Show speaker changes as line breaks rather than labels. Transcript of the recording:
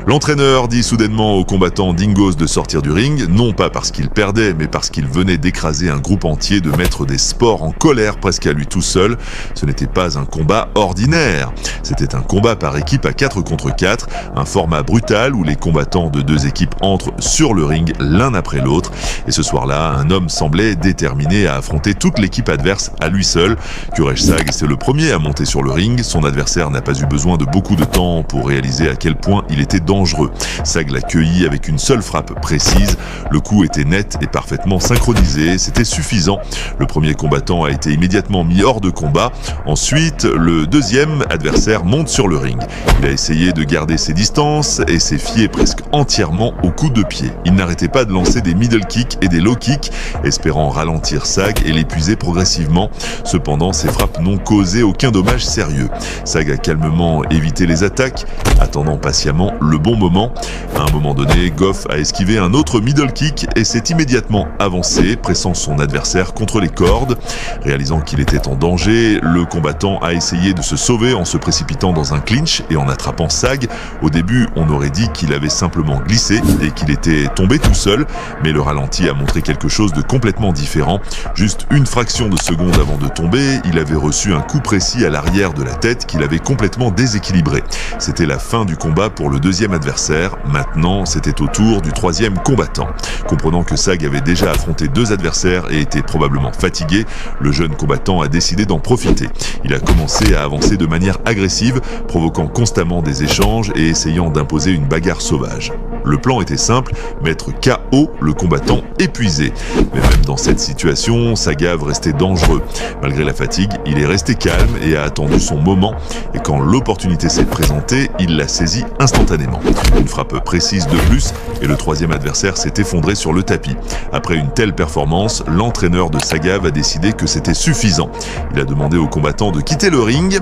L'entraîneur dit soudainement aux combattants Dingos de sortir du ring, non pas parce qu'il perdait, mais parce qu'il venait d'écraser un groupe entier de maîtres des sports en colère presque à lui tout seul. Ce n'était pas un combat ordinaire. C'était un combat par équipe à 4 contre 4, un format brutal où les combattants de deux équipes entrent sur le ring l'un après l'autre. Et ce soir-là, un homme semblait déterminé à affronter toute l'équipe adverse à lui seul. Quresh Sag, c'est le premier à monter sur le ring. Son adversaire n'a pas eu besoin de beaucoup de temps pour réaliser à quel point il était dangereux. Sag l'a cueilli avec une seule frappe précise. Le coup était net et parfaitement synchronisé. C'était suffisant. Le premier combattant a été immédiatement mis hors de combat. Ensuite, le deuxième adversaire monte sur le ring. Il a essayé de garder ses distances et s'est fié presque entièrement aux coups de pied. Il n'arrêtait pas de lancer des middle kicks et des low kicks, espérant ralentir Sag et l'épuiser progressivement. Cependant, ces frappes n'ont causé aucun dommage sérieux. Sag a calmement évité les attaques, attendant patiemment le bon moment. À un moment donné, Goff a esquivé un autre middle kick et s'est immédiatement avancé, pressant son adversaire contre les cordes. Réalisant qu'il était en danger, le combattant a essayé de se sauver en se précipitant dans un clinch et en attrapant Sag. Au début, on aurait dit qu'il avait simplement glissé et qu'il était tombé tout seul, mais le ralenti a montré quelque chose de complètement différent. Juste une fraction de seconde avant de tomber, il avait reçu un coup précis à l'arrière de la tête qui l'avait complètement déséquilibré. C'était la fin du combat pour le deuxième adversaire. Maintenant, c'était au tour du troisième combattant. Comprenant que Sag avait déjà affronté deux adversaires et était probablement fatigué, le jeune combattant a décidé d'en profiter. Il a commencé à avancer de manière agressive, provoquant constamment des échanges et essayant d'imposer une bagarre sauvage. Le plan était simple, mettre KO le combattant épuisé. Mais même dans cette situation, Sagav restait dangereux. Malgré la fatigue, il est resté calme et a attendu son moment. Et quand l'opportunité s'est présentée, il l'a saisie instantanément. Une frappe précise de plus et le troisième adversaire s'est effondré sur le tapis. Après une telle performance, l'entraîneur de Sagav a décidé que c'était suffisant. Il a demandé aux combattants de quitter le ring.